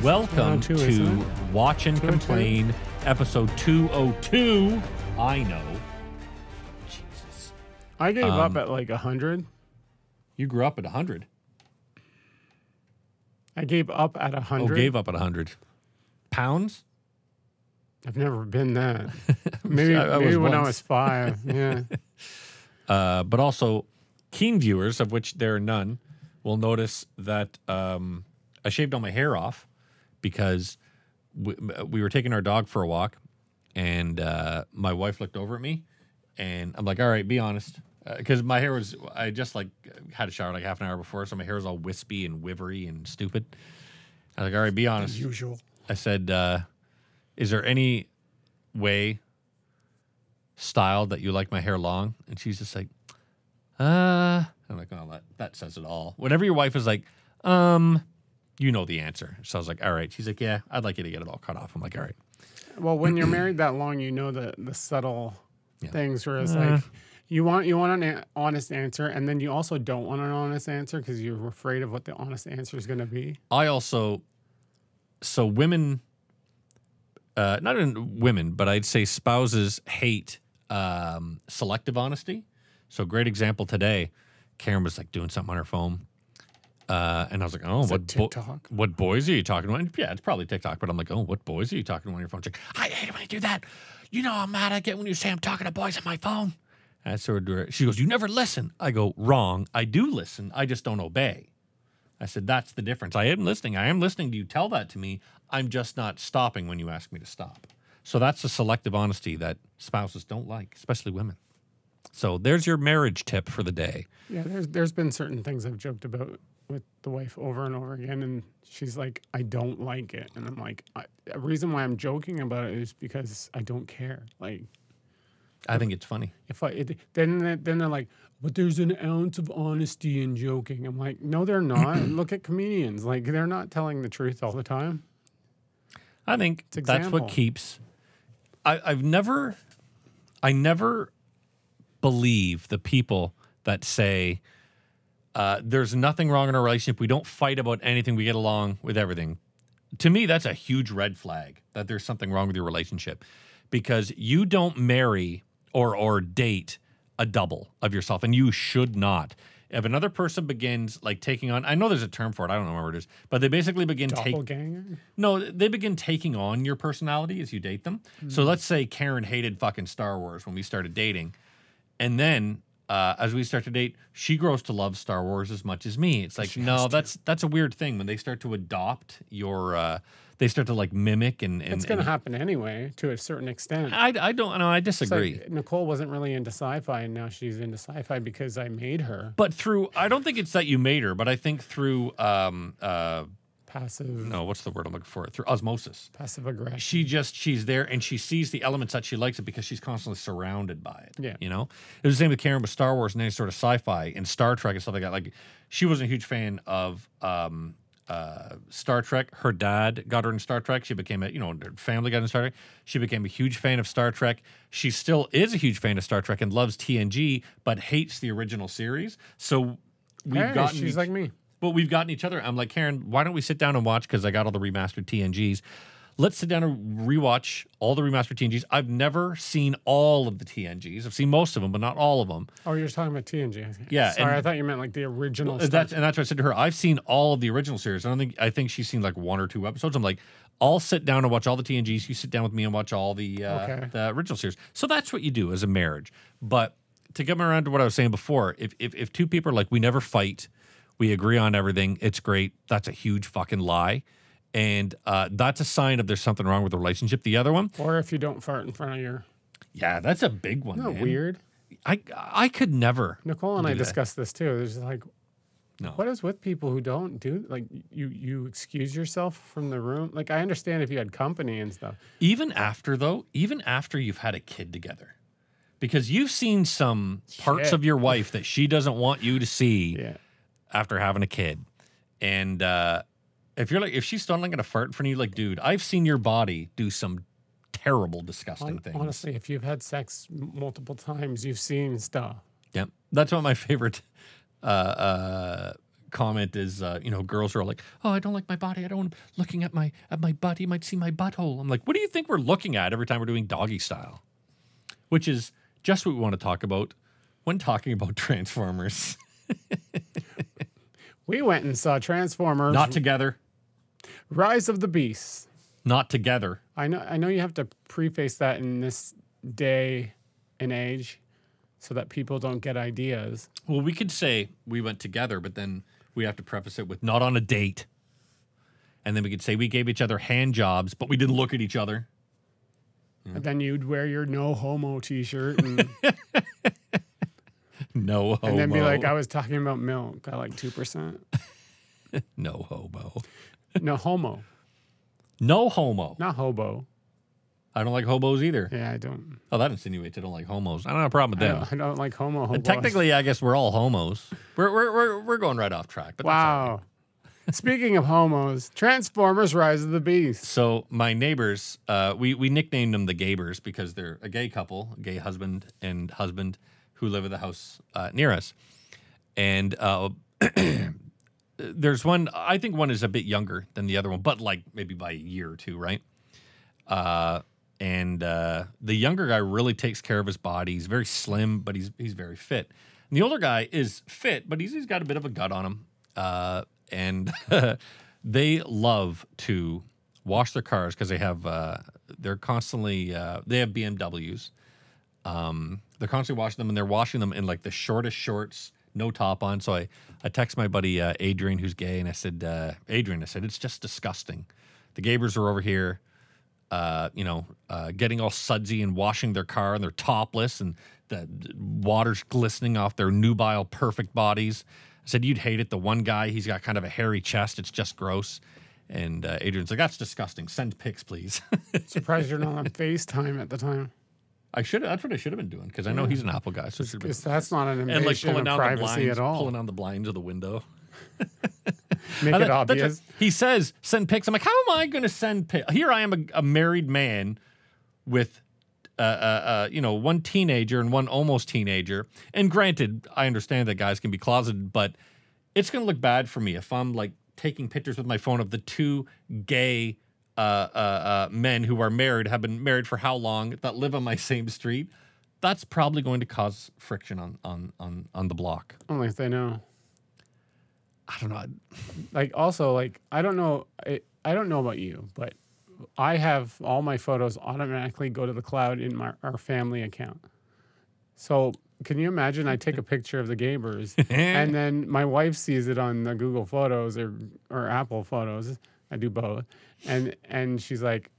Welcome to Watch and Complain, episode 202. I know. Jesus. I gave up at like 100. You grew up at 100. I gave up at 100. Oh, gave up at 100. Pounds? I've never been that. Maybe when I was 5. Yeah. But also, keen viewers, of which there are none, will notice that I shaved all my hair off because we were taking our dog for a walk, and my wife looked over at me, and I'm like, all right, be honest. Because my hair was, I just like had a shower like half an hour before, so my hair was all wispy and wivery and stupid. I was like, all right, be honest. As usual. I said, is there any way styled that you like my hair long? And she's just like, I'm like, oh, that says it all. Whenever your wife is like, you know the answer. So I was like, all right. She's like, yeah, I'd like you to get it all cut off. I'm like, all right. Well, when you're married that long, you know the subtle things where it's like, you want an honest answer, and then you also don't want an honest answer because you're afraid of what the honest answer is going to be. I also, so women, not even women, but I'd say spouses hate selective honesty. So great example today, Karen was like doing something on her phone. And I was like, oh, what boys are you talking about? Yeah, it's probably TikTok, but I'm like, oh, what boys are you talking to on your phone? She's like, I hate it when you do that. You know how mad I get when you say I'm talking to boys on my phone. And I sort of, she goes, you never listen. I go, wrong. I do listen. I just don't obey. I said, that's the difference. I am listening. I am listening to you tell that to me. I'm just not stopping when you ask me to stop. So that's the selective honesty that spouses don't like, especially women. So there's your marriage tip for the day. Yeah, there's been certain things I've joked about with the wife over and over again, and she's like, I don't like it. And I'm like, the reason why I'm joking about it is because I don't care. Like, I think it's funny. Then they're like, but there's an ounce of honesty in joking. I'm like, no, they're not. Look at comedians. Like, they're not telling the truth all the time. I think that's what keeps. I never believe the people that say there's nothing wrong in our relationship. We don't fight about anything. We get along with everything. To me, that's a huge red flag that there's something wrong with your relationship, because you don't marry or date a double of yourself, and you should not. If another person begins like taking on, I know there's a term for it, I don't know where it is, but they basically begin they begin taking on your personality as you date them. So let's say Karen hated fucking Star Wars when we started dating, and then as we start to date, she grows to love Star Wars as much as me. It's like, no, that's a weird thing when they start to adopt your. They start to like mimic and it's going to happen anyway to a certain extent. I don't know. I disagree. Like Nicole wasn't really into sci-fi, and now she's into sci-fi because I made her. But I don't think it's that you made her, but I think through passive. No, what's the word I'm looking for? Through osmosis. Passive aggression. She's there, and she sees the elements that she likes it because she's constantly surrounded by it. Yeah. You know? It was the same with Karen with Star Wars and any sort of sci-fi and Star Trek and stuff like that. Like, she wasn't a huge fan of Star Trek. Her dad got her in Star Trek. She became her family got in Star Trek. She became a huge fan of Star Trek. She still is a huge fan of Star Trek and loves TNG, but hates the original series. So she's like me. But we've gotten each other. I'm like, Karen, why don't we sit down and watch? Because I got all the remastered TNGs. Let's sit down and rewatch all the remastered TNGs. I've never seen all of the TNGs. I've seen most of them, but not all of them. Oh, you're talking about TNG. Yeah. Sorry, I thought you meant like the original stuff. That's what I said to her. I've seen all of the original series. I think she's seen like 1 or 2 episodes. I'm like, I'll sit down and watch all the TNGs. You sit down with me and watch all the original series. So that's what you do as a marriage. But to get around to what I was saying before, if two people are like, we never fight, we agree on everything, it's great, that's a huge fucking lie. And that's a sign of there's something wrong with the relationship. The other one, or if you don't fart in front of your, that's a big one. Isn't that weird? I could never. Nicole and I discussed this too. There's like, no. What is with people who don't do like you excuse yourself from the room? Like, I understand if you had company and stuff. Even after you've had a kid together, because you've seen some parts of your wife that she doesn't want you to see after having a kid, and. If she's still not going to fart in front of you, like, dude, I've seen your body do some terrible, disgusting things. Honestly, if you've had sex multiple times, you've seen stuff. Yep. That's what my favorite comment is, girls are all like, "Oh, I don't like my body. I don't want him looking at my butt. He might see my butthole." I'm like, what do you think we're looking at every time we're doing doggy style? Which is just what we want to talk about when talking about Transformers. We went and saw Transformers. Not together. Rise of the Beasts. Not together. I know you have to preface that in this day and age so that people don't get ideas. Well, we could say we went together, but then we have to preface it with not on a date. And then we could say we gave each other hand jobs, but we didn't look at each other. And then you'd wear your no homo t-shirt and no homo. And then be like, I was talking about milk. I like 2%. No homo. No homo. No homo. Not hobo. I don't like hobos either. Yeah, I don't. Oh, that insinuates I don't like homos. I don't have a problem with them. I don't like homo. And technically, I guess we're all homos. We're going right off track. But wow. Speaking of homos, Transformers: Rise of the Beast. So my neighbors, we nicknamed them the Gabers because they're a gay couple, a gay husband and husband who live at the house near us. And there's one, I think one is a bit younger than the other one, but like maybe by a year or two, right? And the younger guy really takes care of his body. He's very slim, but he's very fit. And the older guy is fit, but he's got a bit of a gut on him. And they love to wash their cars because they're constantly, they have BMWs. They're constantly washing them, and they're washing them in like the shortest shorts, no top on. So I text my buddy Adrian, who's gay, and I said, Adrian, it's just disgusting. The Gabers are over here, getting all sudsy and washing their car, and they're topless, and the water's glistening off their nubile perfect bodies. I said, you'd hate it. The one guy, he's got kind of a hairy chest. It's just gross. And Adrian's like, that's disgusting. Send pics, please. Surprised you're not on FaceTime at the time. That's what I should have been doing because I know he's an Apple guy. So that's not an invasion of privacy at all. Pulling down the blinds of the window. Make it obvious. He says, send pics. I'm like, how am I going to send pics? Here I am, a married man with, one teenager and one almost teenager. And granted, I understand that guys can be closeted, but it's going to look bad for me if I'm like taking pictures with my phone of the two gay men who are married, have been married for how long, that live on my same street. That's probably going to cause friction on the block. Only if they know. I don't know. I don't know. I don't know about you, but I have all my photos automatically go to the cloud in our family account. So can you imagine? I take a picture of the Gabers, and then my wife sees it on the Google Photos or Apple Photos. I do both, and she's like,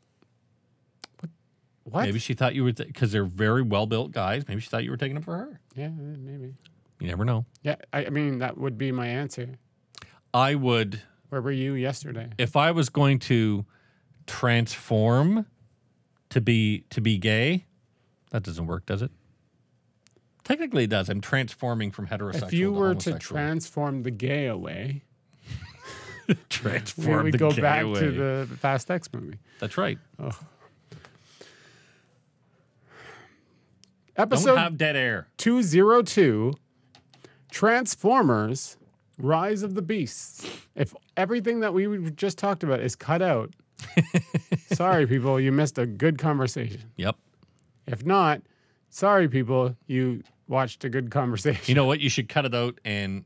"What?" Maybe she thought you were because they're very well built guys. Maybe she thought you were taking them for her. Yeah, maybe. You never know. Yeah, I mean that would be my answer. I would. Where were you yesterday? If I was going to transform to be gay, that doesn't work, does it? Technically, it does. I'm transforming from heterosexual. If you were to transform the gay away, transform we the go gay back away. to the Fast X movie. That's right. Oh. Episode Don't have dead air. 202, Transformers: Rise of the Beasts. If everything that we just talked about is cut out, sorry, people, you missed a good conversation. Yep. If not, sorry, people, you watched a good conversation. You know what? You should cut it out and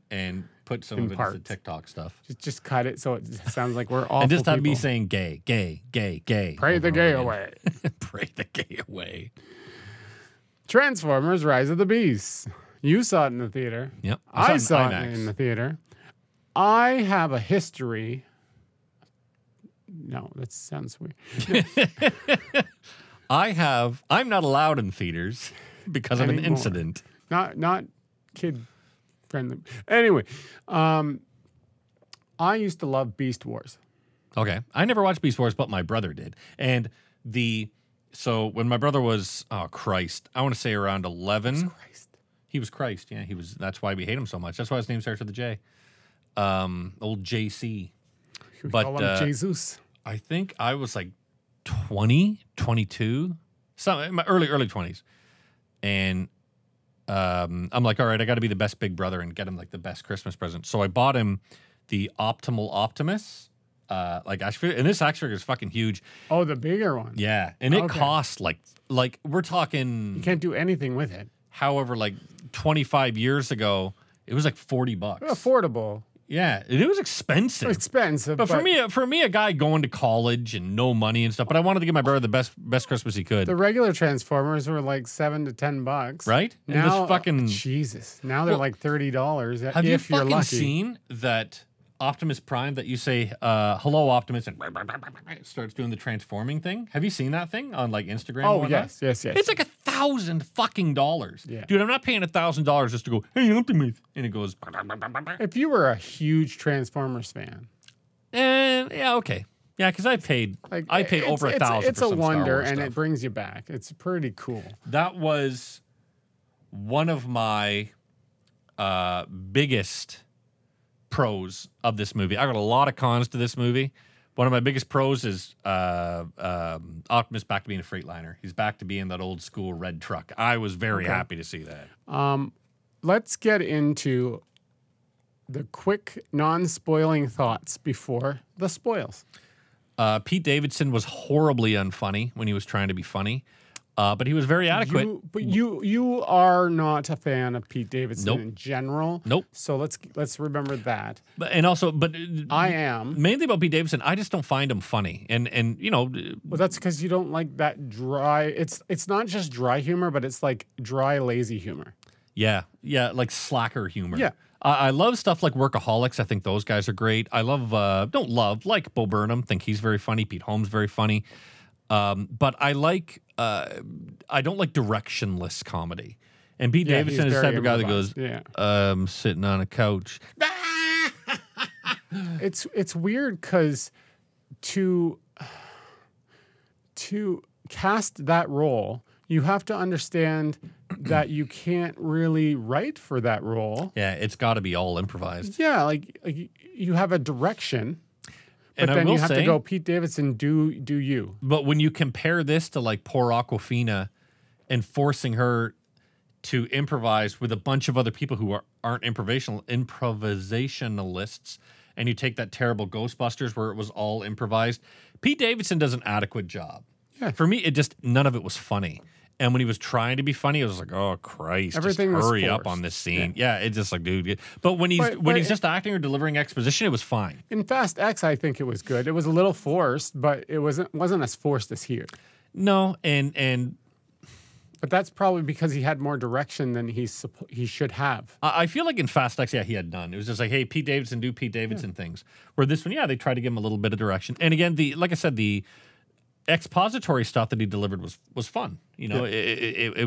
put some of it parts. as the TikTok stuff. Just cut it so it sounds like we're awful And just have me people. saying gay, gay, gay, gay. Pray the gay away. Pray the gay away. Transformers: Rise of the Beasts. You saw it in the theater. Yep. I saw in it IMAX. in the theater. I have a history. No, that sounds weird. I'm not allowed in theaters because of an Anymore. incident. Not kid friendly. Anyway, I used to love Beast Wars. Okay. I never watched Beast Wars, but my brother did. And so when my brother was, oh Christ, I want to say around 11. He was Christ. Yeah, he was. That's why we hate him so much. That's why his name starts with a J. Old JC. We But call him Jesus. I think I was like 20, 22, in my early 20s. And I'm like, all right, I got to be the best big brother and get him like the best Christmas present. So I bought him the Optimal Optimus, like action figure, and this action figure is fucking huge. Oh, the bigger one. Yeah, and it costs like we're talking. You can't do anything with it. However, like 25 years ago, it was like $40. Affordable. Yeah, it was expensive. Expensive, but for me, a guy going to college and no money and stuff. But I wanted to give my brother the best Christmas he could. The regular Transformers were like $7 to $10, right? And now, this fucking Jesus, now they're like $30. Have you if you're fucking lucky. seen that Optimus Prime that you say hello Optimus and it starts doing the transforming thing? Have you seen that thing on like Instagram? Oh yes. It's like $1,000 fucking dollars. Yeah. Dude, I'm not paying $1,000 just to go, hey Optimus, and it goes. If you were a huge Transformers fan, and yeah, okay, yeah, because I paid over $1,000. It's a wonder, and it brings you back. It's pretty cool. That was one of my biggest pros of this movie. I got a lot of cons to this movie. One of my biggest pros is Optimus back to being a Freightliner. He's back to being that old school red truck. I was very happy to see that. Let's get into the quick, non-spoiling thoughts before the spoils. Pete Davidson was horribly unfunny when he was trying to be funny. But he was very adequate. You are not a fan of Pete Davidson Nope. in general. Nope. So let's remember that. But I am mainly about Pete Davidson. I just don't find him funny, and you know. Well, that's because you don't like that dry. It's not just dry humor, but it's like dry, lazy humor. Yeah, like slacker humor. Yeah. I love stuff like Workaholics. I think those guys are great. I like Bo Burnham. Think he's very funny. Pete Holmes very funny. But I don't like directionless comedy. And Pete Davidson is the type of guy that goes, I'm sitting on a couch. It's weird because to cast that role, you have to understand that you can't really write for that role. Yeah, it's got to be all improvised. Yeah, like you have a direction. But And then I will you have say, to go, Pete Davidson, do you. But when you compare this to like poor Aquafina and forcing her to improvise with a bunch of other people who aren't improvisationalists, and you take that terrible Ghostbusters where it was all improvised, Pete Davidson does an adequate job. Yeah. For me, none of it was funny. And when he was trying to be funny, I was like, "Oh Christ, Everything just was hurry up forced. on this scene." Yeah, it's just like, dude. But when he's just acting or delivering exposition, it was fine. In Fast X, I think it was good. It was a little forced, but it wasn't as forced as here. No, and But that's probably because he had more direction than he should have. I feel like in Fast X, he had none. It was just like, hey, Pete Davidson, do Pete Davidson things. Where this one, they tried to give him a little bit of direction. And again, like I said, the expository stuff that he delivered was fun. You know, I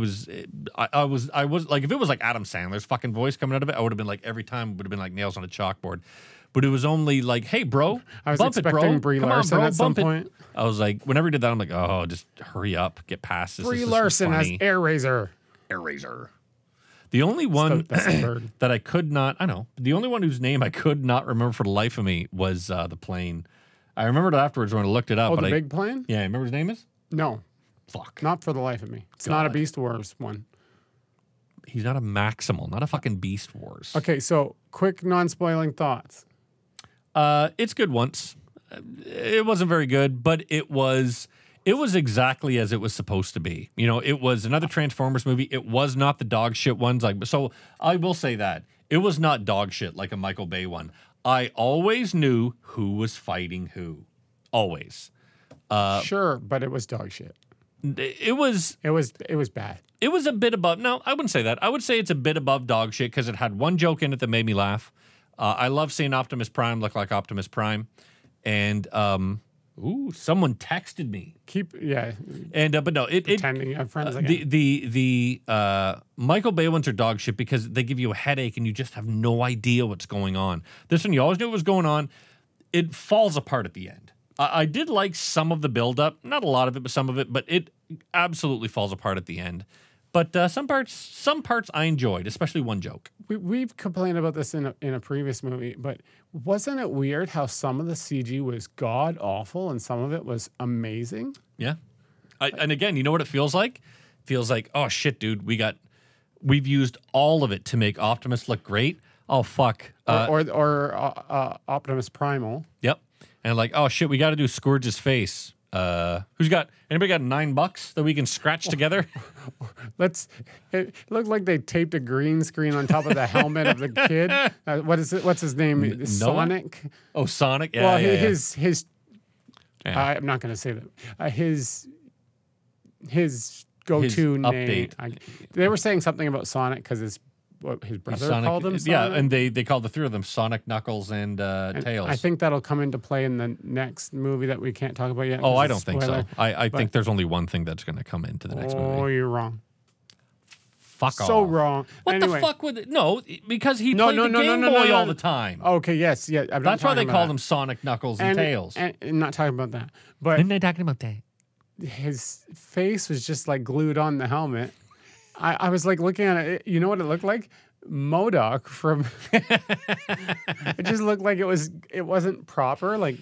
was like, if it was like Adam Sandler's fucking voice coming out of it, I would have been like, every time would have been like nails on a chalkboard. But it was only like, hey, bro, I was bump expecting it, bro. Brie Come on, Larson bro, at some bump it. point. I was like, whenever he did that, I'm like, oh, just hurry up, get past this. Brie Larson as Air Razor. The only one That's the bird. that I could not, the only one whose name I could not remember for the life of me was the plane. I remembered it afterwards when I looked it up. Oh, but the big plane? Yeah, remember his name is? No. Fuck. Not for the life of me. It's not a Beast Wars one. He's not a Maximal, not a fucking Beast Wars. Okay, so quick non-spoiling thoughts. It's good once. It wasn't very good, but it was exactly as it was supposed to be. You know, it was another Transformers movie. It was not the dog shit ones. So I will say that. It was not dog shit like a Michael Bay one. I always knew who was fighting who. Always. Sure, but it was dog shit. It was bad. It was a bit above. No, I wouldn't say that. I would say it's a bit above dog shit because it had one joke in it that made me laugh. I love seeing Optimus Prime look like Optimus Prime. And someone texted me. But no, pretending you have friends again. The Michael Bay ones are dog shit because they give you a headache and you just have no idea what's going on. This one, you always knew what was going on. It falls apart at the end. I did like some of the buildup, not a lot of it, but some of it. But it absolutely falls apart at the end. But some parts I enjoyed, especially one joke. We've complained about this in a previous movie, but wasn't it weird how some of the CG was god awful and some of it was amazing? Yeah. And again, you know what it feels like? It feels like, oh shit, dude, we got we've used all of it to make Optimus look great. Oh, fuck. Or Optimus Primal. Yep. And like, oh, shit, we got to do Scourge's face. Anybody got $9 that we can scratch together? It looked like they taped a green screen on top of the helmet of the kid. What's his name? Sonic. Oh, Sonic. Yeah, well, yeah, his. Yeah. I'm not going to say that. His go-to name. They were saying something about Sonic because his brother called him Sonic. Yeah, and they called the three of them Sonic, Knuckles, and Tails. I think that'll come into play in the next movie that we can't talk about yet. Oh, I don't think so. I think there's only one thing that's going to come into the next movie. Oh, you're wrong. Fuck off. So wrong. What the fuck would it? No, because he played the Game Boy all the time. Okay, yes, yeah. That's why they called him Sonic, Knuckles, and Tails. And not talking about that. But I'm not talking about that. His face was just like glued on the helmet. I was like looking at it. You know what it looked like? MODOK from. It just looked like it wasn't proper. Like,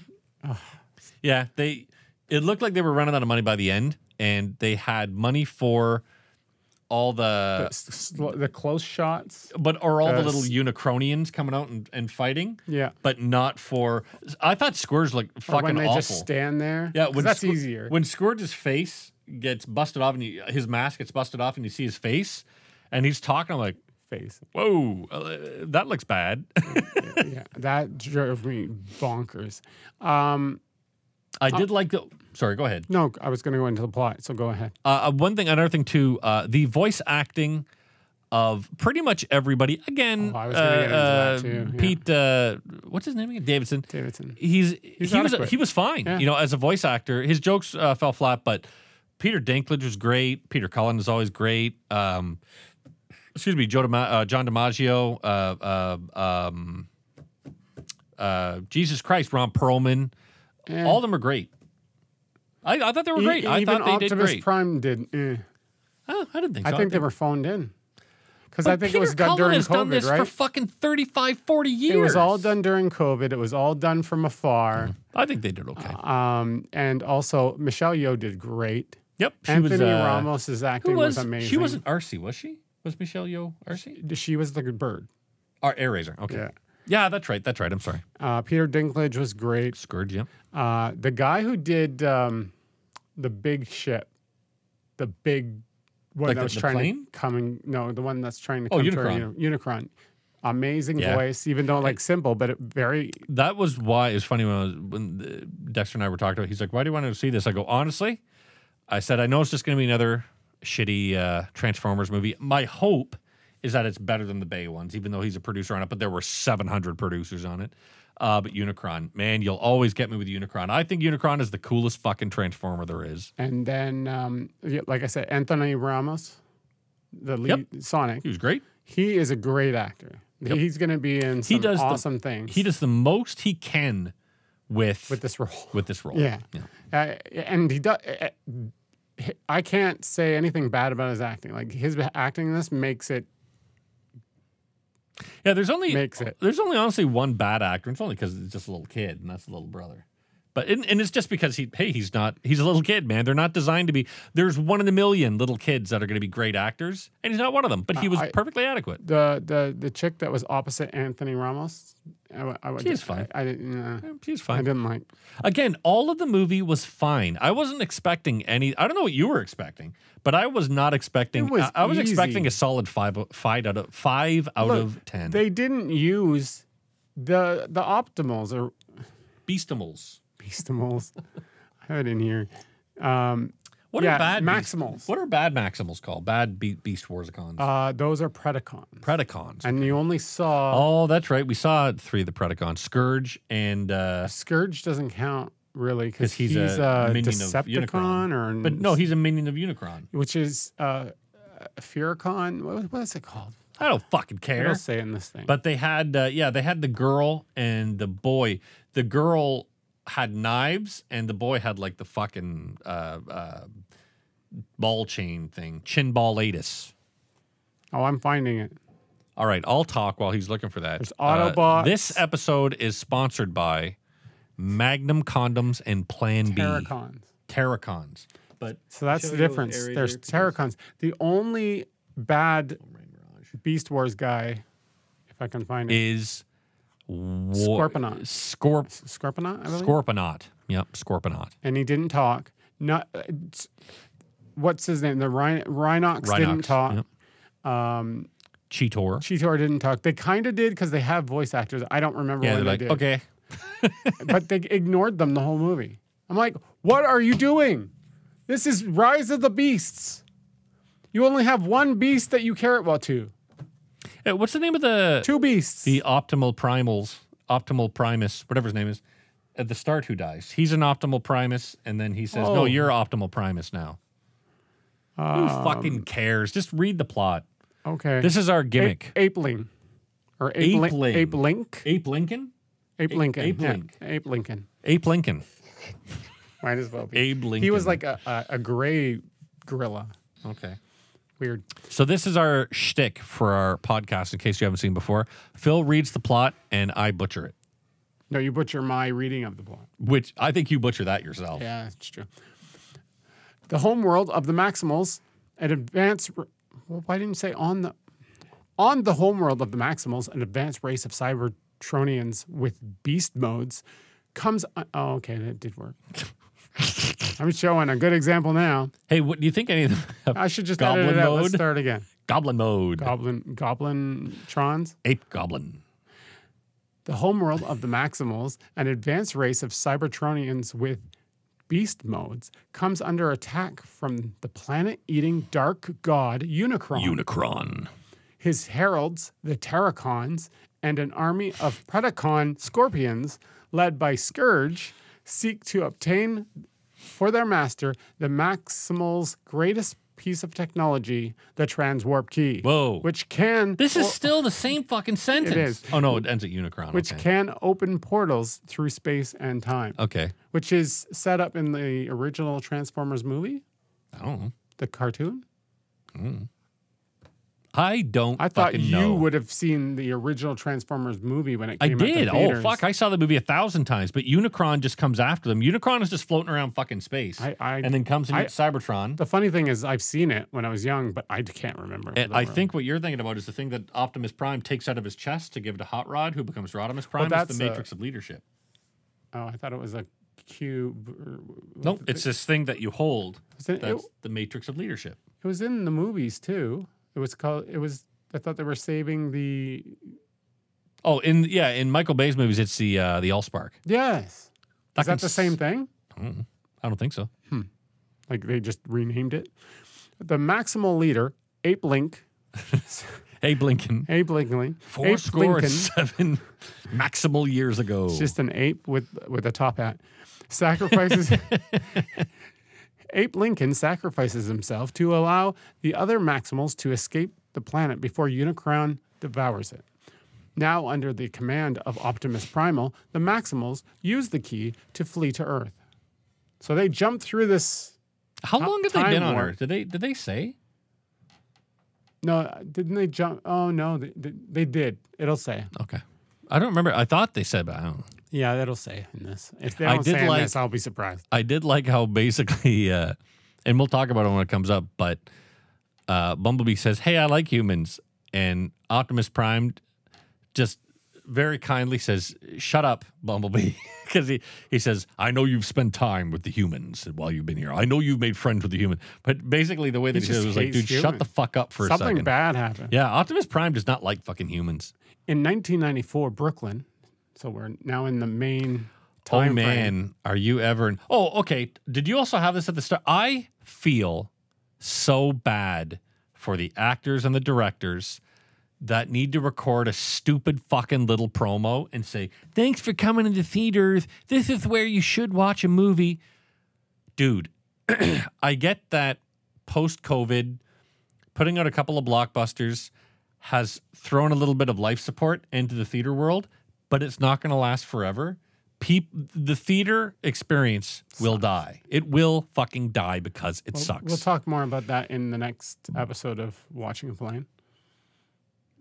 yeah, it looked like they were running out of money by the end, and they had money for all the close shots, or all the little Unicronians coming out and fighting. Yeah, but not for. I thought Scourge looked fucking when they awful. Just stand there. Yeah, that's easier. When Scourge's face gets busted off and his mask gets busted off and you see his face, and he's talking, I'm like, face. Whoa, that looks bad. Yeah, that drove me bonkers. I did like the. Sorry, go ahead. No, I was going to go into the plot, so go ahead. Another thing too, the voice acting of pretty much everybody. Again, I was going to get into that too. Yeah. Pete, what's his name again? Davidson. He was fine. Yeah. You know, as a voice actor, his jokes fell flat, but Peter Dinklage was great. Peter Cullen is always great. Excuse me, John DiMaggio. Jesus Christ, Ron Perlman. All of them are great. I thought they were great. I thought they did great. Optimus Prime did. Oh, I didn't think so. I think they were phoned in. Because I think it was done Cullen during has COVID, done this right? for fucking 35, 40 years. It was all done during COVID. It was all done from afar. I think they did okay. And also, Michelle Yeoh did great. Yep. Anthony Ramos' acting was amazing. She wasn't Arcee, was she? Was Michelle Yeoh Arcee? She was the bird. Air Razor. Okay. Yeah, that's right. That's right. I'm sorry. Peter Dinklage was great. Scourge, yeah. The guy who did the big ship, the big one like that was trying the one that's trying to come Unicron. Unicron. Amazing voice, even though simple, but very. That was why it's funny when Dexter and I were talking about it. He's like, "Why do you want to see this?" I go, "Honestly," I said, "I know it's just going to be another shitty Transformers movie. My hope is that it's better than the Bay ones, even though he's a producer on it. But there were 700 producers on it. But Unicron, man, you'll always get me with Unicron. I think Unicron is the coolest fucking Transformer there is. And then, like I said, Anthony Ramos, the lead Sonic. He was great. He is a great actor. Yep. He's going to be in some awesome things. He does the most he can with this role. With this role, yeah. And he does. I can't say anything bad about his acting. Like his acting in this makes it. Yeah, there's only honestly one bad actor. It's only because it's just a little kid, and that's the little brother. But and it's just because he's a little kid, man. They're not designed to be. There's one in a million little kids that are going to be great actors, and he's not one of them. But he was perfectly adequate. The chick that was opposite Anthony Ramos, she's fine. She's fine. I didn't like. Again, all of the movie was fine. I wasn't expecting any. I don't know what you were expecting, but I was not expecting. I was expecting a solid 5 out of 10. They didn't use the optimals or beastimals. Beastimals. I have it in here. What are bad Maximals? What are bad Maximals called? Bad Beast Warsicons? Those are Predacons. Predacons. And you only saw... Oh, that's right. We saw 3 of the Predacons. Scourge and... Scourge doesn't count, really, because he's a minion Decepticon. But no, he's a minion of Unicron. Which is Furicon. What is it called? I don't fucking care. I'll say in this thing. But they had, they had the girl and the boy. The girl had knives, and the boy had like the fucking ball chain thing, Chinball-atus. Oh, I'm finding it. All right, I'll talk while he's looking for that. There's Autobots. This episode is sponsored by Magnum Condoms and Plan B. Terracons. But so that's the difference. There's Terracons. The only bad Beast Wars guy, if I can find it. Is Scorponok. Scorponok, I believe? Scorponok. Yep, Scorponok. And he didn't talk. Not what's his name? The Rhinox didn't talk. Yep. Cheetor didn't talk. They kind of did because they have voice actors. I don't remember when they did. Okay. But they ignored them the whole movie. I'm like, what are you doing? This is Rise of the Beasts. You only have one beast that you care about to. What's the name of the... Two beasts. The Optimal Primus, whatever his name is, at the start who dies. He's an Optimal Primus, and then he says, no, you're Optimal Primus now. Who fucking cares? Just read the plot. Okay. This is our gimmick. Apeling. Or Ape-Link. Ape Lincoln? Ape Lincoln. Ape Link. Yeah, Ape Lincoln. Ape Lincoln. Might as well be. Abe Lincoln. He was like a gray gorilla. Okay. Weird. So this is our shtick for our podcast, in case you haven't seen before. Phil reads the plot, and I butcher it. No, you butcher my reading of the plot. Which, I think you butcher that yourself. Yeah, it's true. The homeworld of the Maximals, an advanced... Well, why didn't you say on the homeworld of the Maximals, an advanced race of Cybertronians with beast modes comes... Oh, okay, that did work. I'm showing a good example now. Hey, what do you think any of them have I should just goblin edit it out. mode? Let's start again. Goblin mode. Goblin trons. Ape goblin. The homeworld of the Maximals, an advanced race of Cybertronians with beast modes, comes under attack from the planet-eating dark god Unicron. His heralds, the Terracons, and an army of Predacon scorpions, led by Scourge, seek to obtain for their master the Maximal's greatest piece of technology, the transwarp key. Whoa. Which can... This is still the same fucking sentence. It is. Oh, no, it ends at Unicron. Which can open portals through space and time. Okay. Which is set up in the original Transformers movie? I don't know. The cartoon? I thought you know. would have seen the original Transformers movie when it came out. I did. Oh, fuck. I saw the movie 1,000 times, but Unicron just comes after them. Unicron is just floating around fucking space and then comes and eats Cybertron. The funny thing is I've seen it when I was young, but I can't remember. And I think what you're thinking about is the thing that Optimus Prime takes out of his chest to give to Hot Rod, who becomes Rodimus Prime. That's the Matrix of Leadership. Oh, I thought it was a cube. No, it's this thing that you hold. That's the Matrix of Leadership. It was in the movies, too. I thought they were saving the... Oh, in Michael Bay's movies, it's the Allspark. Yes. Is that the same thing? I don't think so. Like they just renamed it? The Maximal leader, Ape Link... Abe Lincoln. Abe Lincoln. 7 maximal years ago. It's just an ape with a top hat. Sacrifices... Ape Lincoln sacrifices himself to allow the other Maximals to escape the planet before Unicron devours it. Now, under the command of Optimus Primal, the Maximals use the key to flee to Earth. So they jump through this. How long have they been on Earth? Did they say? No, didn't they jump? Oh no, they did. It'll say. Okay, I don't remember. I thought they said, but I don't know. Yeah, that'll say in this. If they don't say in this, I'll be surprised. I did like how basically, and we'll talk about it when it comes up, but Bumblebee says, "Hey, I like humans," and Optimus Prime just very kindly says, "Shut up, Bumblebee," because he says, "I know you've spent time with the humans while you've been here. I know you've made friends with the human." But basically, the way that he said it was like, "Dude, shut the fuck up for a second." Something bad happened. Yeah, Optimus Prime does not like fucking humans. In 1994, Brooklyn. So we're now in the main time Oh, man. frame. Are you ever... Oh, okay. Did you also have this at the start? I feel so bad for the actors and the directors that need to record a stupid fucking little promo and say, "Thanks for coming into theaters. This is where you should watch a movie." Dude, I get that post-COVID, putting out a couple of blockbusters has thrown a little bit of life support into the theater world, but it's not going to last forever. The theater experience will die. It will fucking die because it sucks. We'll talk more about that in the next episode of Watching a Plane.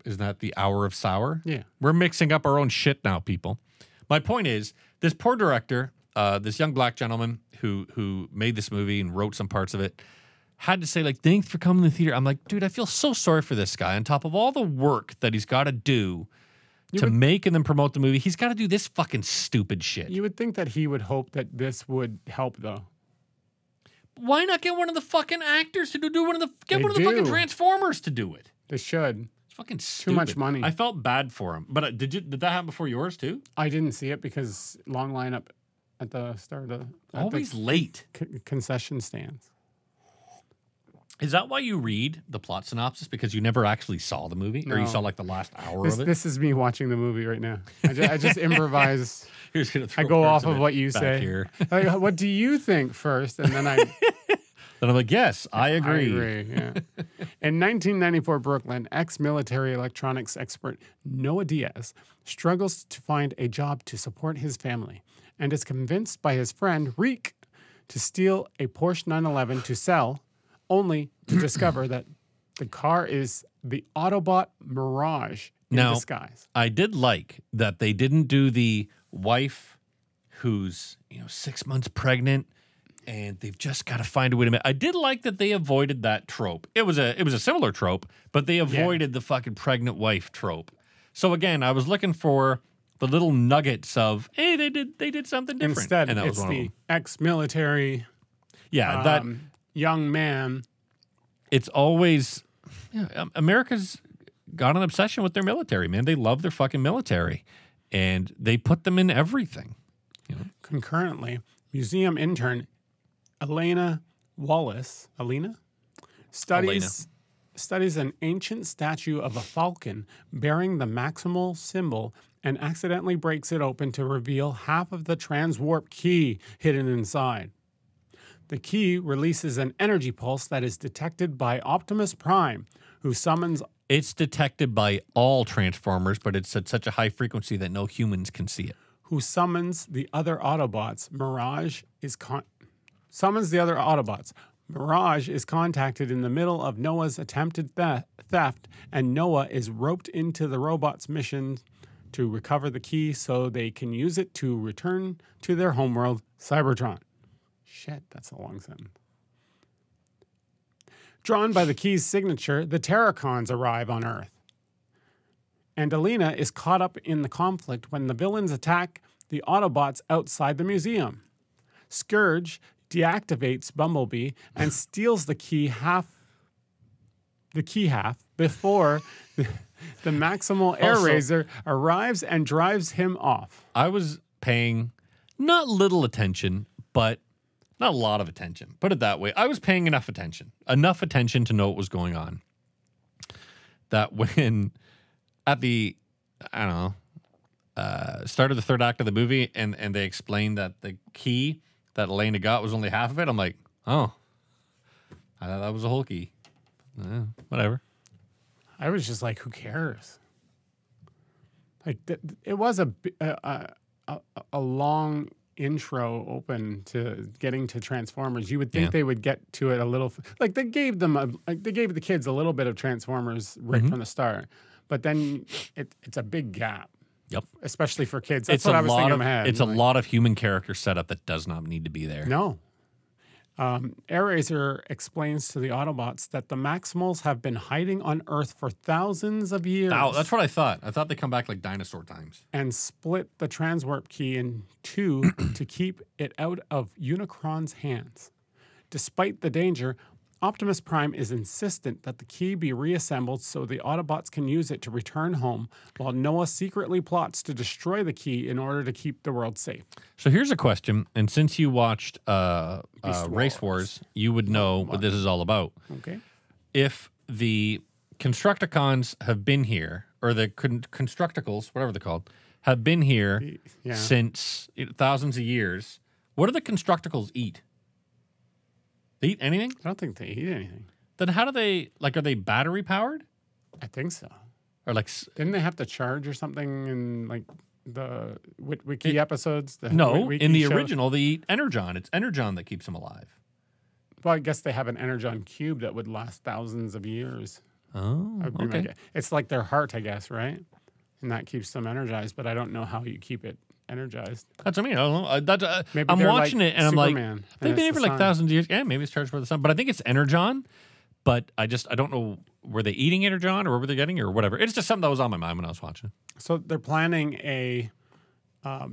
Isn't that the hour of sour? Yeah. We're mixing up our own shit now, people. My point is, this poor director, this young black gentleman who made this movie and wrote some parts of it, had to say, like, thanks for coming to the theater. I'm like, dude, I feel so sorry for this guy. On top of all the work that he's got to do to make and then promote the movie, he's got to do this fucking stupid shit. You would think that he would hope that this would help, though. Why not get one of the fucking actors to do one of the fucking Transformers to do it? They should. It's fucking stupid. Too much money. I felt bad for him. But did that happen before yours too? I didn't see it because long lineup at the start of always late concession stands. Is that why you read the plot synopsis? Because you never actually saw the movie? No. Or you saw like the last hour of it? This is me watching the movie right now. I just improvise. I go off of what you say. Here. Like, what do you think first? And then then I'm like, yes, I agree. I agree, yeah. In 1994 Brooklyn, ex-military electronics expert Noah Diaz struggles to find a job to support his family and is convinced by his friend Reek to steal a Porsche 911 to sell, only to discover that the car is the Autobot Mirage in disguise. I did like that they didn't do the wife who's 6 months pregnant and they've just got to find a way to make. I did like that they avoided that trope. It was a similar trope, but they avoided the fucking pregnant wife trope. So again, I was looking for the little nuggets of, hey, they did something different. Instead, and that it's was one the of them. ex-military that young man. It's always America's got an obsession with their military, man. They love their fucking military, and they put them in everything. Concurrently, museum intern Elena Wallace, studies an ancient statue of a falcon bearing the maximal symbol and accidentally breaks it open to reveal half of the transwarp key hidden inside. The key releases an energy pulse that is detected by Optimus Prime, who summons... It's detected by all Transformers, but it's at such a high frequency that no humans can see it. Who summons the other Autobots. Mirage is contacted in the middle of Noah's attempted theft, and Noah is roped into the robot's mission to recover the key so they can use it to return to their homeworld, Cybertron. Shit, that's a long sentence. Drawn by the key's signature, the Terracons arrive on Earth. And Alina is caught up in the conflict when the villains attack the Autobots outside the museum. Scourge deactivates Bumblebee and steals the key half before the Maximal Air Razor arrives and drives him off. I was paying not little attention, but not a lot of attention. Put it that way. I was paying enough attention to know what was going on. That when at the, start of the third act of the movie and they explained that the key that Elena got was only half of it, I'm like, oh, I thought that was a whole key. Whatever. I was just like, who cares? Like, it was a long intro open to getting to Transformers. You would think they would get to it a little, like they gave the kids a little bit of Transformers right from the start, but then it's a big gap. Yep. Especially for kids. That's what I was thinking in my head. It's a lot of human character setup that does not need to be there. No. AirRaiser explains to the Autobots that the Maximals have been hiding on Earth for thousands of years. That's what I thought. I thought they come back like dinosaur times. And split the transwarp key in two to keep it out of Unicron's hands. Despite the danger, Optimus Prime is insistent that the key be reassembled so the Autobots can use it to return home, while Noah secretly plots to destroy the key in order to keep the world safe. So here's a question, and since you watched Race Wars, you would know what this is all about. Okay. If the Constructicons have been here, or the Constructicals, whatever they're called, have been here since thousands of years, what do the Constructicals eat? They eat anything? I don't think they eat anything. Then how do they, like, are they battery powered? I think so. Or like... Didn't they have to charge or something in, like, the Wiki episodes? No, in the original, they eat Energon. It's Energon that keeps them alive. Well, I guess they have an Energon cube that would last thousands of years. Oh, okay. It's like their heart, I guess, right? And that keeps them energized, but I don't know how you keep it energized. That's what I mean. I don't know. Maybe I'm they're watching like it and I'm like, Superman, they've and been here it's for the like sun. thousands of years. Yeah, maybe it's charged for the sun. But I think it's Energon. But I don't know, were they eating Energon or where were they getting it or whatever. It's just something that was on my mind when I was watching. So they're planning a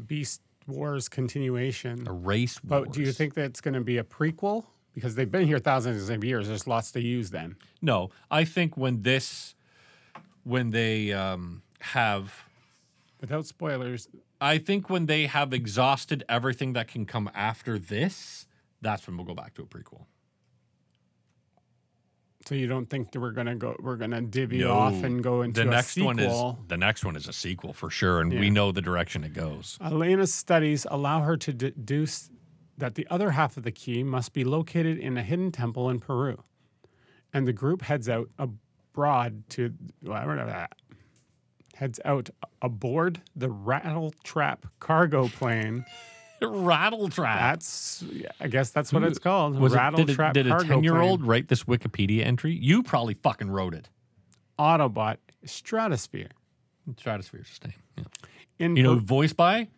Beast Wars continuation. A race wars. But do you think that's going to be a prequel? Because they've been here thousands of years. There's lots to use then. No, I think when they have... Without spoilers. I think when they have exhausted everything that can come after this, that's when we'll go back to a prequel. So you don't think that we're gonna divvy off and go into a sequel? The next one is a sequel for sure, and we know the direction it goes. Elena's studies allow her to deduce that the other half of the key must be located in a hidden temple in Peru, and the group heads out aboard the Rattle Trap cargo plane. Rattle Trap. I guess that's what it's called. Did a 10-year-old write this Wikipedia entry? You probably fucking wrote it. Autobot Stratosphere. Stratosphere's his name. Yeah. Voiced by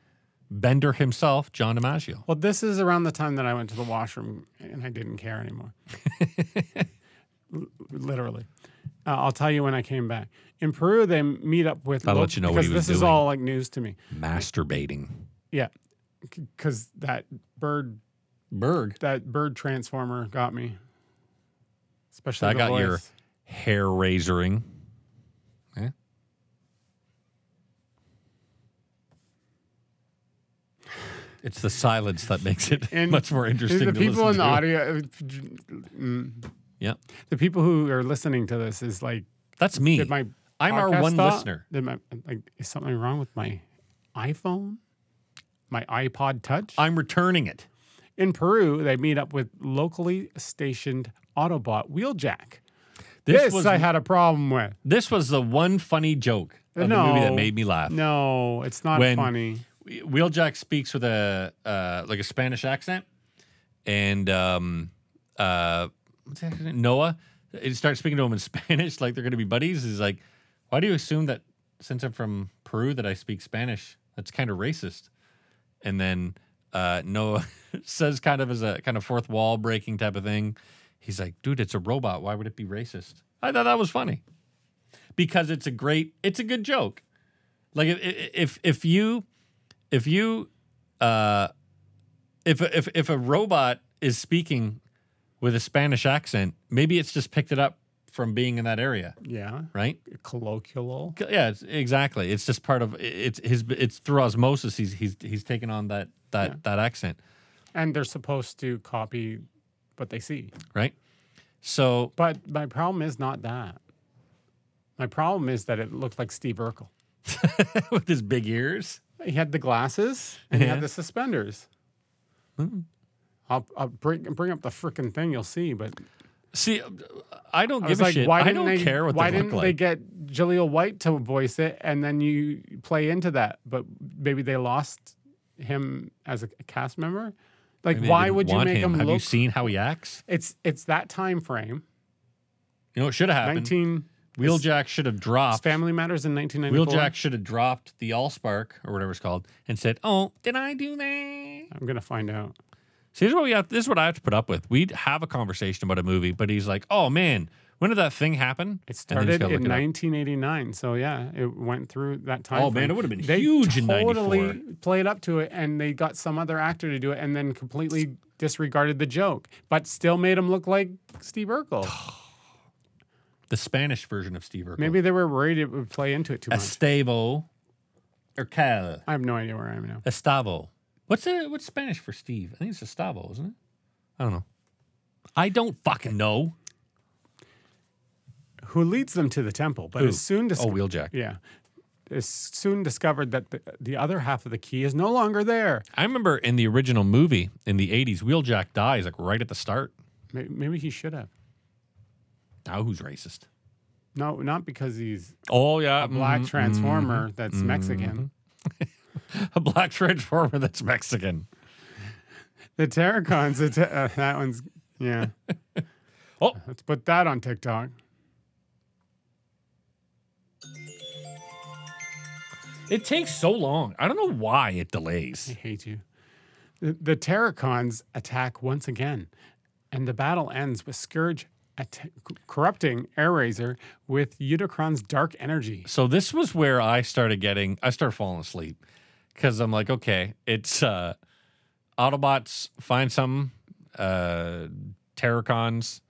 Bender himself, John DiMaggio. Well, this is around the time that I went to the washroom and I didn't care anymore. Literally. I'll tell you when I came back. In Peru, they meet up with... I'll let you know what he was doing. Because this is all like news to me. Masturbating. Yeah. Because that bird transformer got me. Especially I the got voice. your hair razoring. Yeah. It's the silence that makes it much more interesting. The people in the audio, yeah, the people who are listening to this is like, that's me. I'm our one listener. Is something wrong with my iPhone? My iPod Touch? I'm returning it. In Peru, they meet up with locally stationed Autobot Wheeljack. This I had a problem with. This was the one funny joke of the movie that made me laugh. No, it's not funny. Wheeljack speaks with a Spanish accent, and what's his name? Noah. He starts speaking to him in Spanish like they're going to be buddies. He's like, "Why do you assume that since I'm from Peru that I speak Spanish? That's kind of racist." And then Noah says, kind of as a kind of fourth wall breaking type of thing, he's like, "Dude, it's a robot. Why would it be racist?" I thought that was funny because it's a good joke. Like if a robot is speaking with a Spanish accent, maybe it's just picked it up from being in that area. Yeah. Right? Colloquial. Yeah, exactly. It's just part of it's through osmosis he's taken on that accent. And they're supposed to copy what they see. Right? So but my problem is not that. My problem is that it looked like Steve Urkel. with his big ears. He had the glasses and he had the suspenders. I'll bring up the frickin' thing, you'll see, but see, I don't give a shit. I don't care what they look like. Why didn't they get Jaleel White to voice it and then you play into that? But maybe they lost him as a cast member. Like, why would you make him look? Have you seen how he acts? It's that time frame. You know what should have happened? Wheeljack should have dropped. Family Matters in 1994. Wheeljack should have dropped the Allspark or whatever it's called and said, "Oh, did I do that?" I'm gonna find out. See, this is what I have to put up with. We'd have a conversation about a movie, but he's like, "Oh man, when did that thing happen?" It started in 1989, so yeah, it went through that time. Oh man, it would have been huge in '94. They totally played up to it, and they got some other actor to do it, and then completely disregarded the joke, but still made him look like Steve Urkel. The Spanish version of Steve Urkel. Maybe they were worried it would play into it too much. Estavo Urkel. I have no idea where I am now. Estavo. What's Spanish for Steve? I think it's Estavo, isn't it? I don't know. I don't fucking know. Who leads them to the temple, but is soon Wheeljack. Yeah. Is soon discovered that the other half of the key is no longer there. I remember in the original movie in the 80s, Wheeljack dies like right at the start. Maybe he should have. Now who's racist? No, not because he's a black transformer that's Mexican. A black transformer that's Mexican. The Terracons, that one's, yeah. Let's put that on TikTok. It takes so long. I don't know why it delays. I hate you. The Terracons attack once again, and the battle ends with Scourge corrupting Airraiser with Unicron's dark energy. So this was where I started falling asleep because I'm like, okay, it's Autobots find something, Terracons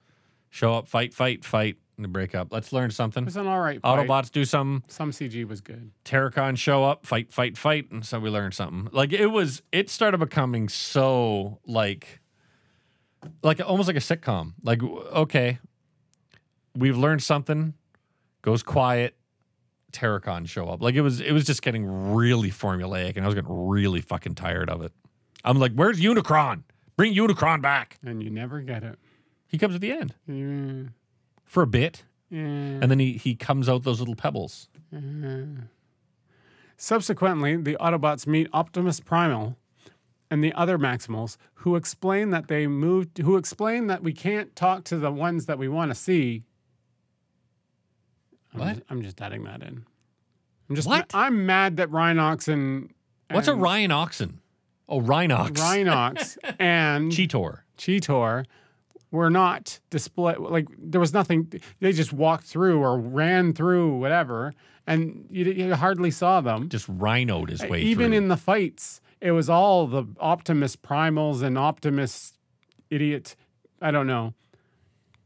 show up, fight, and they break up. Let's learn something. It was an all right fight. Autobots do something. Some CG was good. Terracons show up, fight, and so we learned something. Like it started becoming so like almost like a sitcom. Like, okay, we've learned something, goes quiet, Terracons show up. Like it was just getting really formulaic, and I was getting really fucking tired of it. I'm like, where's Unicron? Bring Unicron back. And you never get it. He comes at the end. Yeah. For a bit. Yeah. And then he comes out those little pebbles. Subsequently, the Autobots meet Optimus Primal and the other Maximals, who explain that we can't talk to the ones that we want to see. I'm just adding that in. I'm mad that Rhinox and what's a Rhinoxen? Oh, Rhinox. Rhinox and Cheetor were not displayed. Like there was nothing. They just walked through or ran through whatever, and you hardly saw them. Just rhinoed his way Even through. in the fights, it was all the Optimus Primals and Optimus idiot. I don't know.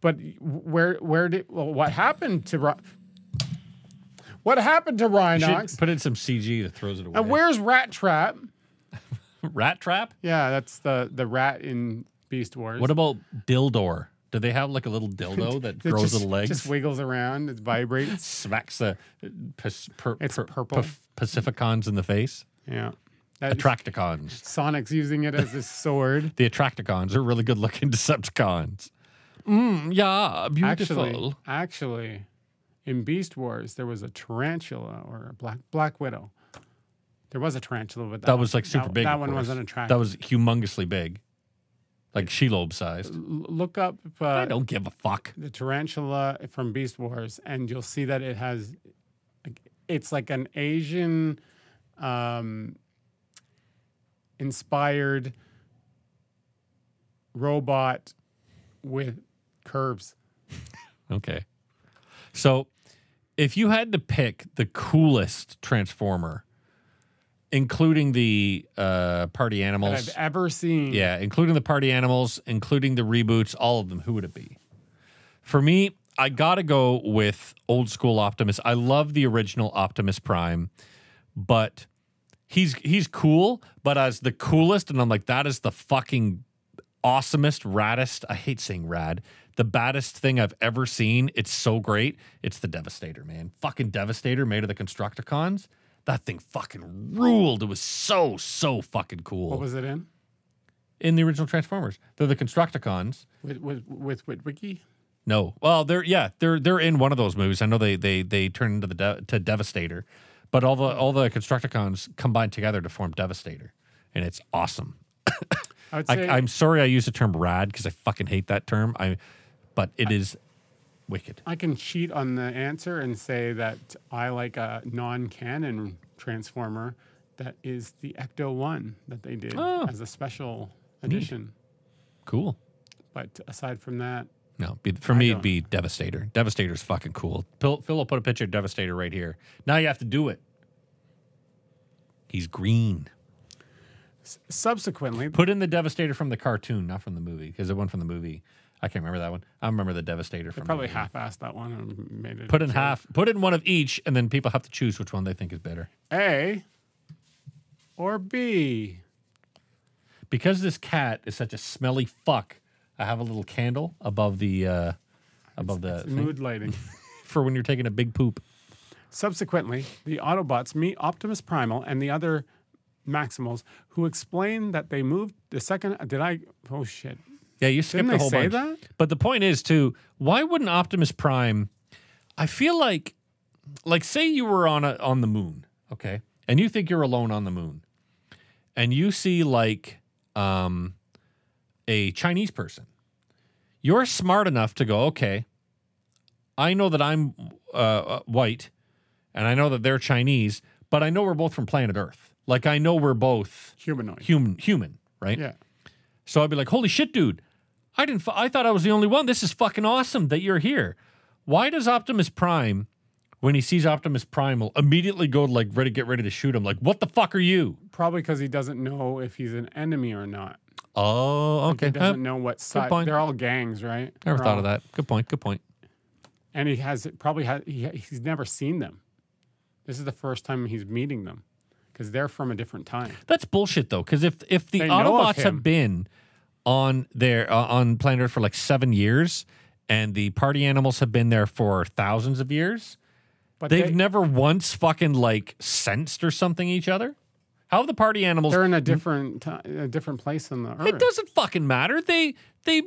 But what happened to Rhinox? Put in some CG that throws it away. And where's Rat Trap? Rat Trap? Yeah, that's the rat in Beast Wars. What about Dildor? Do they have like a little dildo that grows little legs? Just wiggles around. It vibrates. Smacks the It's purple. Pacificons in the face. Yeah. Attracticons. Sonic's using it as his sword. The Attracticons are really good looking Decepticons. Yeah, beautiful. Actually, in Beast Wars, there was a tarantula or a black widow. There was a tarantula, but that was like super big. That one wasn't attractive. That was humongously big, like Shelob sized. Look up. I don't give a fuck. The tarantula from Beast Wars, and you'll see that it's like an Asian inspired robot with curves. Okay, so if you had to pick the coolest Transformer, including the party animals that I've ever seen. Yeah, including the party animals, including the reboots, all of them, who would it be? For me, I got to go with old school Optimus. I love the original Optimus Prime, but he's cool, but as the coolest, and I'm like, that is the fucking awesomest, raddest, I hate saying rad, the baddest thing I've ever seen. It's so great. It's the Devastator, man. Fucking Devastator made of the Constructicons. That thing fucking ruled. It was so fucking cool. What was it in? In the original Transformers. They're the Constructicons. With Wiki? No. Well, they're in one of those movies. I know they turn into to Devastator. But all the Constructicons combine together to form Devastator. And it's awesome. I'm sorry I use the term rad because I fucking hate that term. But it is wicked. I can cheat on the answer and say that I like a non-canon Transformer that is the Ecto-1 that they did as a special edition. Cool. But aside from that... No, for me it'd be Devastator. Devastator's fucking cool. Phil will put a picture of Devastator right here. Now you have to do it. He's green. Subsequently... Put in the Devastator from the cartoon, not from the movie, because the one from the movie... I can't remember that one. I remember the Devastator from. They probably half-assed that one and made it. Put in one of each, and then people have to choose which one they think is better. A or B. Because this cat is such a smelly fuck, I have a little candle above the it's mood lighting for when you're taking a big poop. Subsequently, the Autobots meet Optimus Primal and the other Maximals, who explain that they moved the second. Oh shit. Yeah, you skipped a whole bunch. That? But the point is, too, why wouldn't Optimus Prime... I feel like say you were on the moon, okay? And you think you're alone on the moon. And you see, like, a Chinese person. You're smart enough to go, okay, I know that I'm white, and I know that they're Chinese, but I know we're both from planet Earth. Like, I know we're both Humanoid. human, right? Yeah. So I'd be like, holy shit, dude. I thought I was the only one. This is fucking awesome that you're here. Why does Optimus Prime, when he sees Optimus Primal, immediately go like get ready to shoot him? Like, what the fuck are you? Probably because he doesn't know if he's an enemy or not. Oh, okay. He doesn't know what side. They're all gangs, right? Never thought of that. Good point. And he's never seen them. This is the first time he's meeting them because they're from a different time. That's bullshit, though, because if the Autobots have been on planet Earth for like 7 years, and the party animals have been there for thousands of years, but they've never once fucking like sensed or something each other. How have the party animals? They're in a different place on the Earth. It doesn't fucking matter. They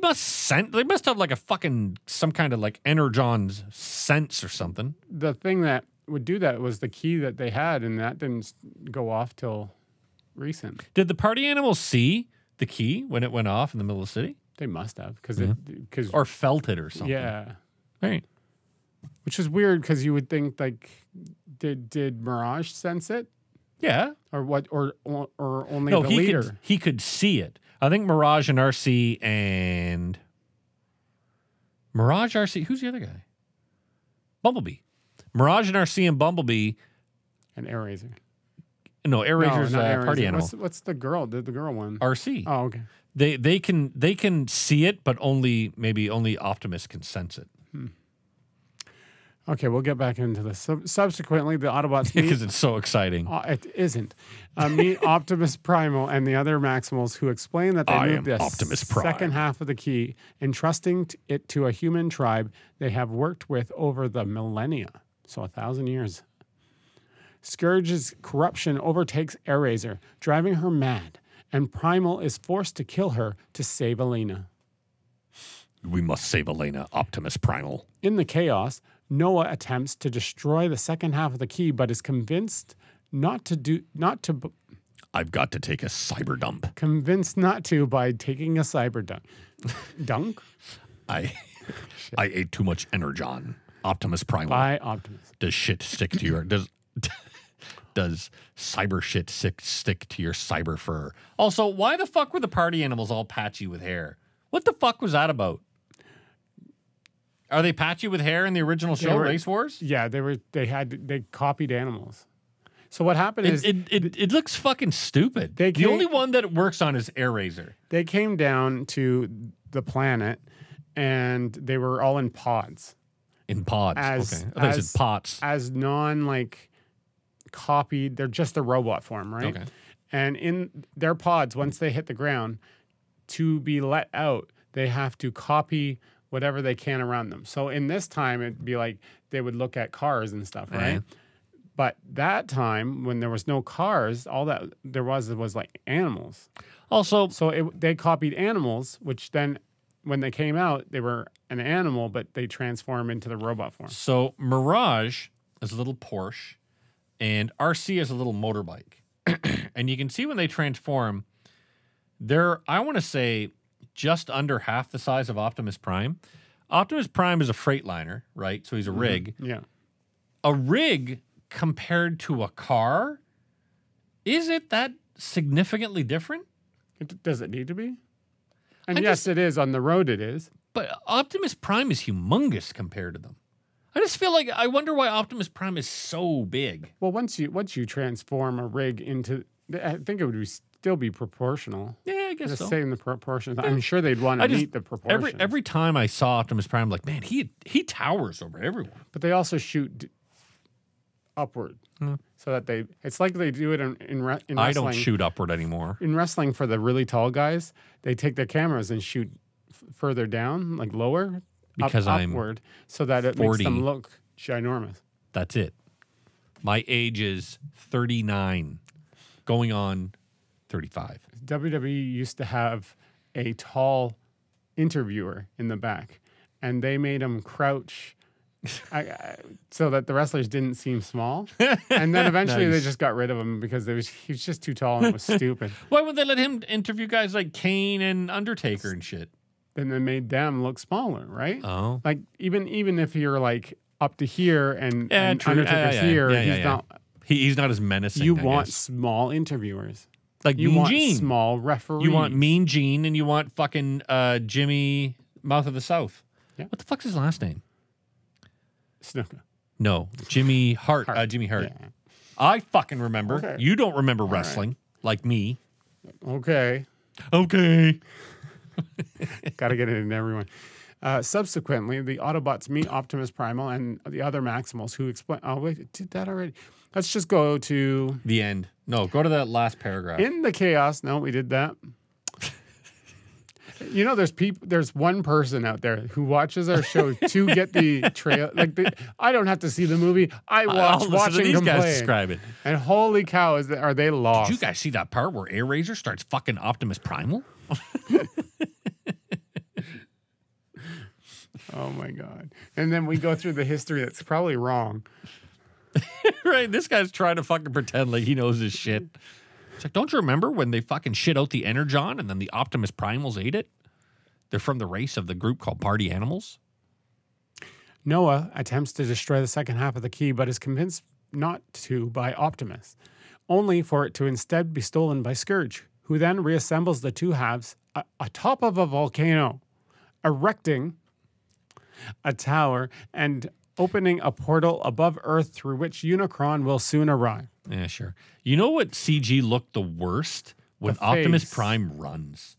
must sense. They must have like a fucking some kind of like energon's sense or something. The thing that would do that was the key that they had, and that didn't go off till recent. Did the party animals see the key when it went off in the middle of the city? They must have or felt it or something. Yeah, right. Which is weird because you would think like, did Mirage sense it? Yeah, or what? Or only the leader? He could see it. I think Mirage and RC and Mirage RC. Who's the other guy? Bumblebee. Mirage and RC and Bumblebee and Air-Razor. No, Air-Razor's a party animal. What's the girl? The girl one? RC. Oh, okay. They can see it, but only Optimus can sense it. Okay, we'll get back into this. Subsequently, the Autobots because it's so exciting. It isn't. Meet Optimus Primal and the other Maximals, who explain that they moved the second half of the key, entrusting it to a human tribe they have worked with over the millennia, so 1,000 years. Scourge's corruption overtakes Air-Razor, driving her mad, and Primal is forced to kill her to save Elena. We must save Elena, Optimus Primal. In the chaos, Noah attempts to destroy the second half of the key, but is convinced not to. I've got to take a cyber dump. Convinced not to by taking a cyber dunk. Dunk? I ate too much energon. Optimus Primal. By Optimus. Does shit stick to your does cyber shit stick to your cyber fur? Also, why the fuck were the party animals all patchy with hair? What the fuck was that about? Are they patchy with hair in the original show, Race Wars? Yeah, they copied animals. So what happened is it looks fucking stupid. The only one that it works on is Air-Razor. They came down to the planet, and they were all in pods. In pods, okay. I thought you said pots. As copied, they're just the robot form, right? Okay. And in their pods, once they hit the ground, to be let out, they have to copy whatever they can around them. So in this time, it'd be like they would look at cars and stuff, right? But that time, when there was no cars, all that there was like animals. Also, so they copied animals, which then when they came out, they were an animal, but they transform into the robot form. So Mirage is a little Porsche, and RC is a little motorbike. And you can see when they transform, they're, I want to say, just under half the size of Optimus Prime. Optimus Prime is a Freightliner, right? So he's a rig. Yeah. A rig compared to a car, is it that significantly different? Does it need to be? And yes, it is. On the road, it is. But Optimus Prime is humongous compared to them. I just feel like, I wonder why Optimus Prime is so big. Well, once you transform a rig into, I think it would still be proportional. Yeah, I guess so. Same the proportions. Yeah. I'm sure they'd want to meet the proportions. Every time I saw Optimus Prime, I'm like, man, he towers over everyone. But they also shoot upward, so that it's like they do it in wrestling. I don't shoot upward anymore. In wrestling, for the really tall guys, they take their cameras and shoot further down, like lower, because I'm upward, so that it 40. makes them look ginormous. That's it. My age is 39, going on 35. WWE used to have a tall interviewer in the back, and they made him crouch so that the wrestlers didn't seem small. And then eventually they just got rid of him because he was just too tall and it was stupid. Why would they let him interview guys like Kane and Undertaker and shit? Then they made them look smaller, right? Oh. Like even if you're like up to here and Undertaker's here, he's not. He's not as menacing. You I want guess. small interviewers. Like You Mean want Gene. small referees. You want Mean Gene, and you want fucking Jimmy Mouth of the South. Yeah. What the fuck's his last name? Snuka. No, Jimmy Hart. Jimmy Hart. Yeah. I fucking remember. Okay. You don't remember wrestling like me. Okay. Okay. Got to get it in everyone. Subsequently, the Autobots meet Optimus Primal and the other Maximals who explain... Oh, wait, it did that already? Let's just go to... The end. No, go to that last paragraph. In the chaos... No, we did that. You know, there's one person out there who watches our show to get the trail. Like, I don't have to see the movie. I I'll listen to watching these them guys play. describe it. And holy cow, are they lost? Did you guys see that part where Air Razor starts fucking Optimus Primal? Oh my God. And then we go through the history that's probably wrong. Right? This guy's trying to fucking pretend like he knows his shit. It's like, don't you remember when they fucking shit out the Energon and then the Optimus Primals ate it? They're from the race of the group called Party Animals. Noah attempts to destroy the second half of the key, but is convinced not to by Optimus, only for it to instead be stolen by Scourge, who then reassembles the two halves atop of a volcano, erecting a tower and opening a portal above Earth through which Unicron will soon arrive. Yeah, sure. You know what CG looked the worst? When Optimus face. Prime runs.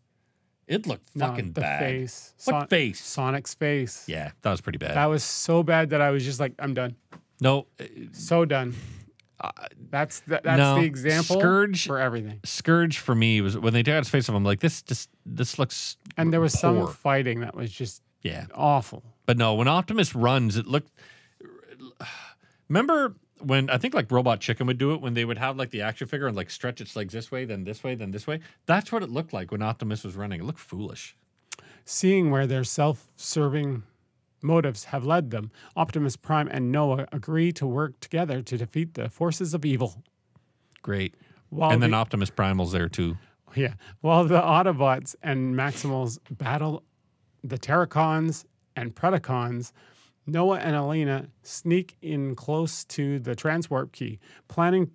It looked fucking the bad. face. What face? Sonic's face. Yeah, that was pretty bad. That was so bad that I was just like, I'm done. No. So done. That's the example Scourge, for everything. Scourge for me was when they took out his face off, I'm like, this looks And there was poor. some fighting that was just Yeah. awful. But no, when Optimus runs, it looked. Remember when I think like Robot Chicken would do it when they would have like the action figure and like stretch its legs this way, then this way, then this way. That's what it looked like when Optimus was running. It looked foolish. Seeing where their self-serving motives have led them, Optimus Prime and Noah agree to work together to defeat the forces of evil. Great. While And then Optimus Primal's there too. Yeah. While the Autobots and Maximals battle the Terracons and Predacons, Noah and Elena sneak in close to the transwarp key, planning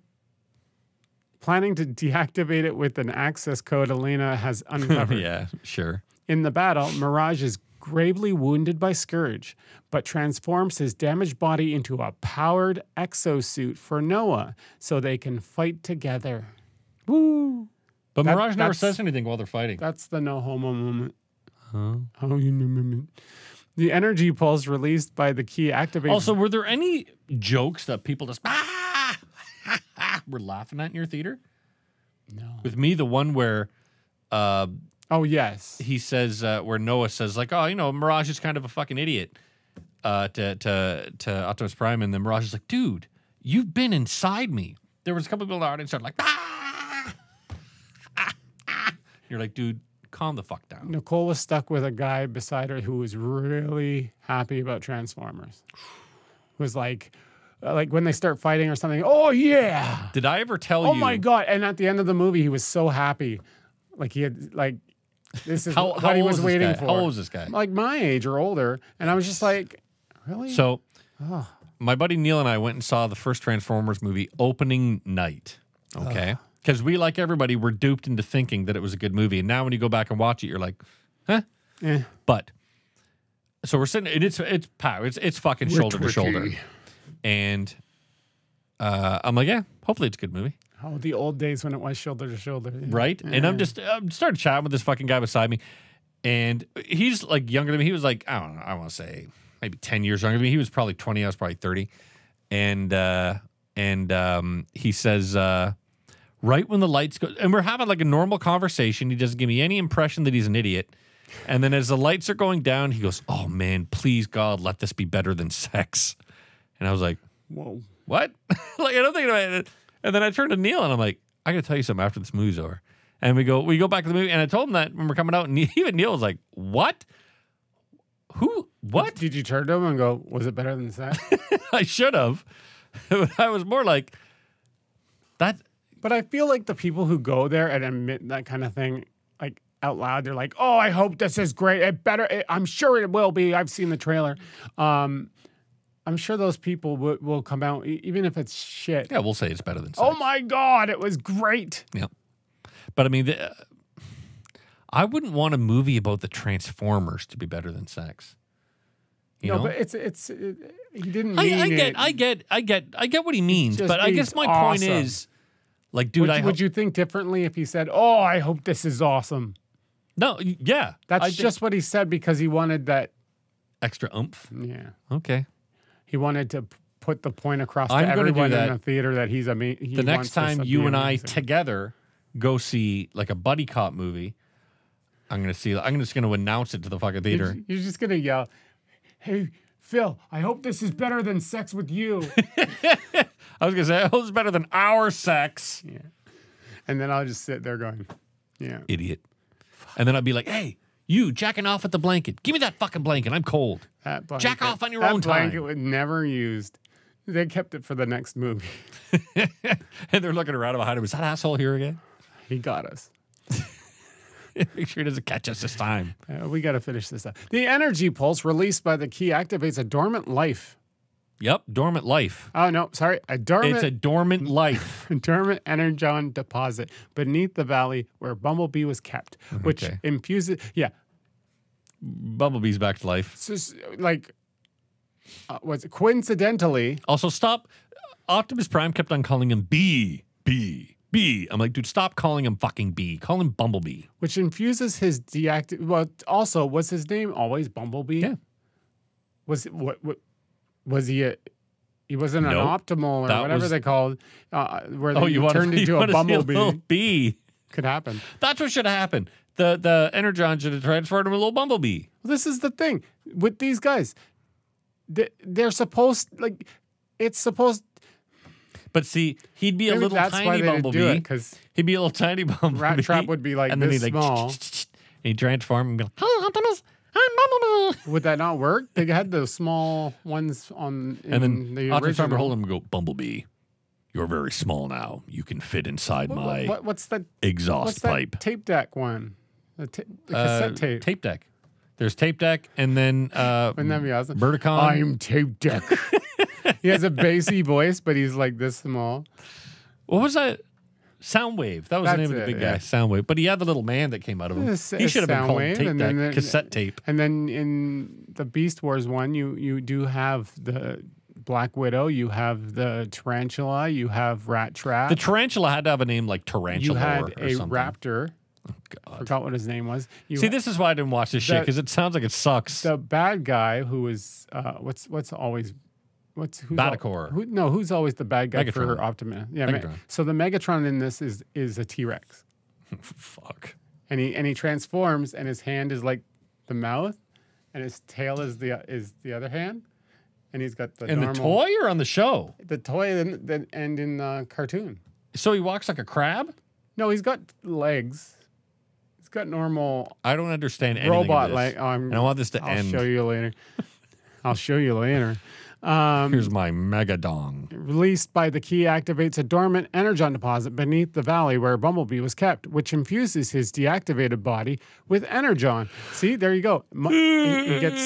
to deactivate it with an access code Elena has uncovered. Yeah, sure. In the battle, Mirage is gravely wounded by Scourge, but transforms his damaged body into a powered exosuit for Noah so they can fight together. Woo! But Mirage never that's- says anything while they're fighting. That's the no homo moment. Huh? Oh, you moment. The energy pulse released by the key activates. Also, were there any jokes that people just were laughing at in your theater? No. With me, the one where Oh, yes. he says, where Noah says, like, oh, you know, Mirage is kind of a fucking idiot to Optimus Prime. And then Mirage is like, dude, you've been inside me. There was a couple people in the audience that are like, You're like, dude, calm the fuck down. Nicole was stuck with a guy beside her who was really happy about Transformers. Was like when they start fighting or something, oh, yeah. Did I ever tell you? Oh, my God. And at the end of the movie, he was so happy. Like he had, like, this is How what he old was is this waiting guy? for. How old is this guy? Like my age or older. And I was just like, really? So, Oh. my buddy Neil and I went and saw the first Transformers movie opening night. Okay. Because we, like everybody, were duped into thinking that it was a good movie. And now when you go back and watch it, you're like, huh? Eh. But, so we're sitting, and it's fucking shoulder to shoulder. And I'm like, yeah, hopefully it's a good movie. Oh, the old days when it was shoulder to shoulder. Yeah. Right? And I'm started chatting with this fucking guy beside me. And he's like younger than me. He was like, I don't know, I want to say maybe 10 years younger than me. He was probably 20, I was probably 30. And he says, right when the lights go, and we're having like a normal conversation. He doesn't give me any impression that he's an idiot. And then as the lights are going down, he goes, oh man, please God, let this be better than sex. And I was like, Whoa. what? Like, I don't think about it. And then I turned to Neil and I'm like, I got to tell you something after this movie's over. And we go back to the movie. And I told him that when we're coming out. And even Neil was like, what? Who? What? Did you turn to him and go, was it better than that? I should have. I was more like, that. But I feel like the people who go there and admit that kind of thing, like out loud, they're like, "Oh, I hope this is great. I'm sure it will be. I've seen the trailer." I'm sure those people will come out, even if it's shit. Yeah, we'll say it's better than sex. Oh my God, it was great. Yeah. But I mean, I wouldn't want a movie about the Transformers to be better than sex. You know? But he didn't mean I get what he means, but I guess my point is, like, dude, would you think differently if he said, "Oh, I hope this is awesome"? No, yeah, that's just what he said because he wanted that extra oomph. Yeah. Okay. He wanted to put the point across to everyone in the theater that he's amazing. The next time you and I together go see like a buddy cop movie, I'm just going to announce it to the fucking theater. You're just going to yell, "Hey, Phil, I hope this is better than sex with you." I was going to say, I hope it's better than our sex. Yeah. And then I'll just sit there going, yeah. Idiot. And then I'll be like, "Hey, you jacking off at the blanket. Give me that fucking blanket. I'm cold. Jack off on your own time." That blanket was never used. They kept it for the next movie. And they're looking around behind him. Is that asshole here again? He got us. Make sure he doesn't catch us this time. We got to finish this up. The energy pulse released by the key activates a dormant life. Yep, dormant life. Oh, no, sorry. It's a dormant life. Dormant energon deposit beneath the valley where Bumblebee was kept, which infuses... Yeah. Bumblebee's back to life. So, like, was it coincidentally... Also, stop. Optimus Prime kept on calling him B. I'm like, dude, stop calling him fucking B. Call him Bumblebee. Which infuses his Well, also, was his name always Bumblebee? Yeah. Was it what was he? He wasn't an optimal or whatever they called. Where they turned into a Bumblebee. Bee. Could happen. That's what should have happened. The Energon should have transformed him into a little Bumblebee. Well, this is the thing with these guys. They're supposed it's supposed. But see, he'd be a little tiny Bumblebee. He'd be a little tiny Bumblebee. Rat Trap would be like this small. He'd transform and be like, "Hello, Optimus. I'm Bumblebee." Would that not work? They had those small ones on. And then the Optimus Prime would hold him and go, "Bumblebee, you're very small now. You can fit inside my what's that exhaust pipe." That tape deck one? The cassette tape. Tape deck. There's tape deck, and then wouldn't that be awesome? Verticon. I'm tape deck. He has a bassy voice, but he's like this small. What was that? Soundwave. That was the name of the big guy. Soundwave. But he had the little man that came out of him. He should have been called tape deck. Cassette tape. And then in the Beast Wars one, you do have the Black Widow. You have the Tarantula. You have Rat Trap. The Tarantula had to have a name like Tarantula. You had or a something. Raptor. Oh, God. Forgot what his name was. See, this is why I didn't watch this shit, because it sounds like it sucks. The bad guy who was who's Batacor. Who's always the bad guy Megatron. for Optimus? Yeah, Megatron. So the Megatron in this is a T-Rex. Fuck. And he transforms, and his hand is like the mouth, and his tail is the other hand, and he's got the in the toy or on the show? The toy and in the cartoon. So he walks like a crab? No, he's got legs. He's got normal. I don't understand anything robot of this. Like I want this to end. I'll show you later. I'll show you later. Here's my megadong. Released by the key activates a dormant energon deposit beneath the valley where Bumblebee was kept, which infuses his deactivated body with energon. See, there you go. He gets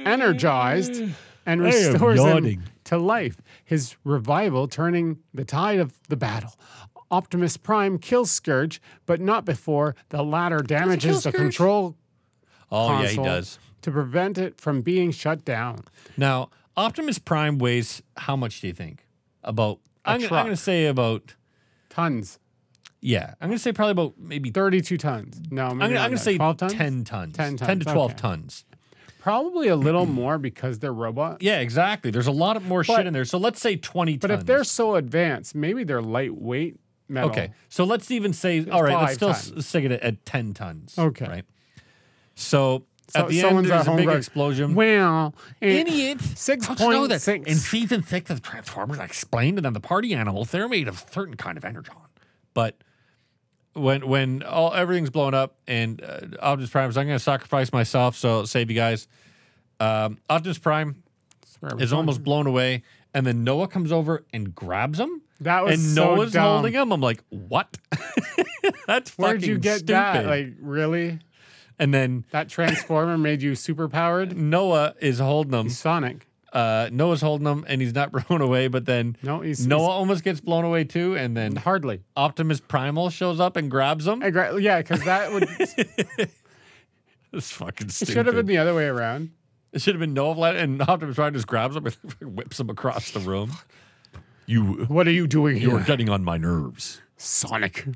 energized and restores him to life. His revival turning the tide of the battle. Optimus Prime kills Scourge, but not before the latter damages the control console. Yeah, he does. To prevent it from being shut down. Now, Optimus Prime weighs how much do you think? About I'm going to say about tons. Yeah, I'm going to say probably about maybe 32 tons. No, I'm going to say 12 tons? 10 tons. 10 tons. 10 to 12 tons. Probably a little more because they're robots. Yeah, exactly. There's a lot of more shit in there. So let's say 20 tons. But if they're so advanced, maybe they're lightweight metal. Okay, so let's even say, all right, let's still stick it at 10 tons. Okay. Right? So at the end, there's a big explosion. Well, idiot. 6.6. In season 6 of Transformers, I explained to them the party animals, they're made of a certain kind of energon. But when everything's blown up and Optimus Prime says, I'm going to sacrifice myself, so I'll save you guys. Optimus Prime is almost blown away, and then Noah comes over and grabs him. That was and so Noah's dumb. holding him. I'm like, what? That's Where'd fucking you get stupid. that? Like, really? And then that Transformer made you super powered? Noah is holding him. He's Sonic. Noah's holding him, and he's not blown away. But then Noah almost gets blown away too, and then hardly Optimus Primal shows up and grabs him. Yeah, because that would. It's fucking stupid. It should have been the other way around. It should have been Noah and Optimus Prime just grabs him and whips him across the room. What are you doing here? You're getting on my nerves, Sonic.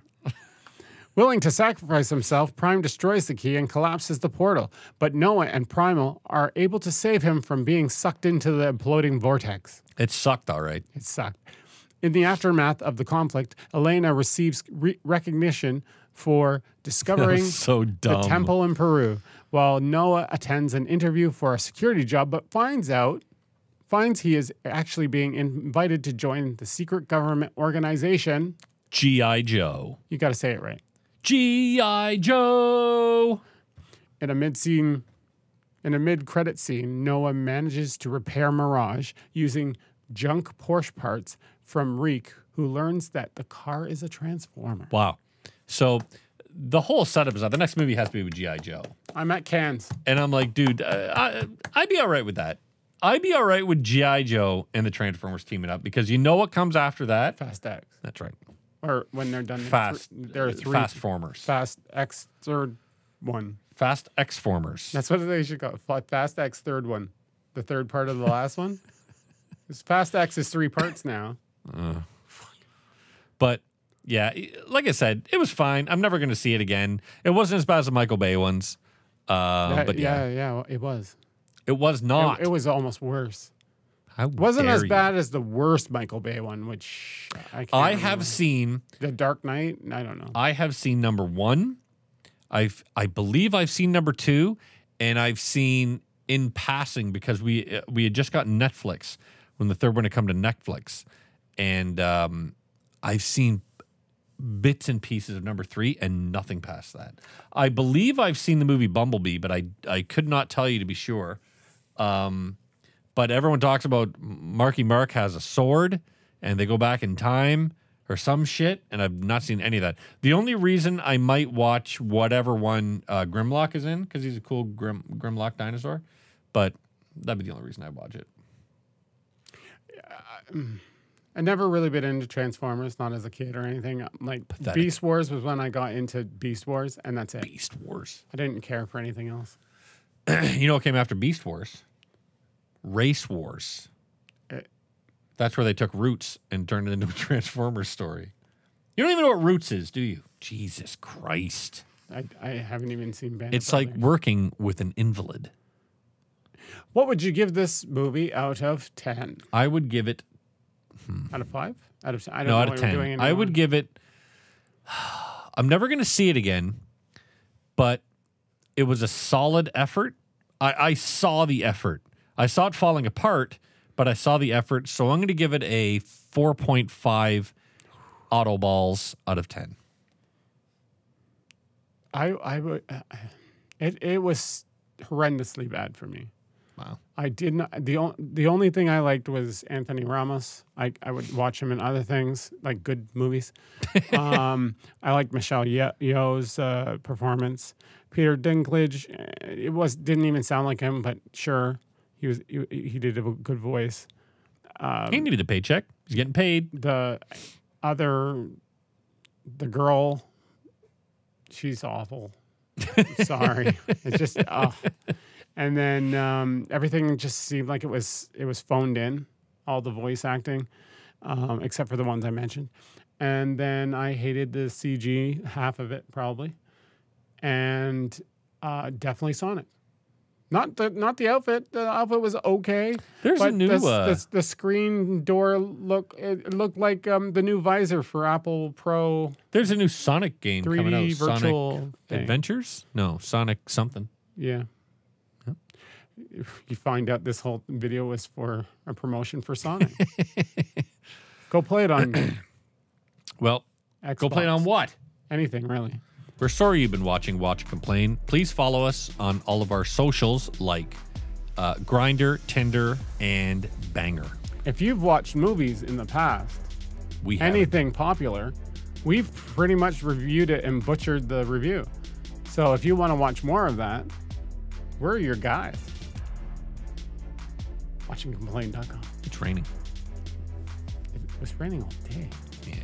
Willing to sacrifice himself, Prime destroys the key and collapses the portal. But Noah and Primal are able to save him from being sucked into the imploding vortex. It sucked, all right. It sucked. In the aftermath of the conflict, Elena receives recognition for discovering the temple in Peru, while Noah attends an interview for a security job, but finds he is actually being invited to join the secret government organization, G.I. Joe. You got to say it right. G.I. Joe. In a mid-credit scene, Noah manages to repair Mirage using junk Porsche parts from Reek, who learns that the car is a transformer. Wow. So the whole setup is that the next movie has to be with G.I. Joe. I'm at Cannes. And I'm like, dude, I'd be all right with that. I'd be all right with G.I. Joe and the Transformers teaming up because you know what comes after that? Fast X. That's right. Or when they're done, there are three. Fast-formers. Fast X third one. Fast X-formers. That's what they should call it. Fast X third one. The third part of the last one. Fast X is 3 parts now. But yeah, like I said, it was fine. I'm never going to see it again. It wasn't as bad as the Michael Bay ones. But yeah, it was. It was not. It was almost worse. How wasn't as dare bad as the worst Michael Bay one, which I have seen. The Dark Knight. I don't know. I have seen number 1. I believe I've seen number 2, and I've seen in passing because we had just gotten Netflix when the third one had come to Netflix, and I've seen bits and pieces of number 3 and nothing past that. I believe I've seen the movie Bumblebee, but I could not tell you to be sure. But everyone talks about Marky Mark has a sword and they go back in time or some shit, and I've not seen any of that. The only reason I might watch whatever one Grimlock is in, because he's a cool Grimlock dinosaur, but that'd be the only reason I watch it. I never really been into Transformers, not as a kid or anything. Like Pathetic. Beast Wars was when I got into Beast Wars, and that's it. Beast Wars. I didn't care for anything else. You know what came after Beast Wars? Race Wars. That's where they took Roots and turned it into a Transformers story. You don't even know what Roots is, do you? Jesus Christ. I haven't even seen Band It's of like Brothers. working with an invalid. What would you give this movie out of 10? I would give it... Out of 5? Out of 10? I don't No, know out what of we're 10. doing I would give it... I'm never going to see it again, but it was a solid effort. I saw the effort. I saw it falling apart, but I saw the effort, so I'm going to give it a 4.5 auto balls out of 10. I would... It was horrendously bad for me. Wow. I did not. The only thing I liked was Anthony Ramos. I would watch him in other things, like good movies. I liked Michelle Yeoh's performance. Peter Dinklage, didn't even sound like him, but sure, he did a good voice. He needed a paycheck. He's getting paid. The girl, she's awful. Sorry, it's just. And then everything just seemed like it was phoned in, all the voice acting, except for the ones I mentioned. And then I hated the CG, half of it probably, and definitely Sonic. Not the outfit. The outfit was okay. There's a new the screen door look. It looked like the new visor for Apple Pro. There's a new Sonic game 3D coming out. virtual Sonic thing. Adventures? No, Sonic something. Yeah. Yep. You find out this whole video was for a promotion for Sonic. Go play it on. Well, Xbox. go play it on what? Anything really. We're sorry you've been watching Watch and Complain. Please follow us on all of our socials like Grindr, Tinder, and Banger. If you've watched movies in the past, We haven't. anything popular, we've pretty much reviewed it and butchered the review. So if you want to watch more of that, we're your guys. Watchingcomplain.com. It's raining. It was raining all day. Yeah.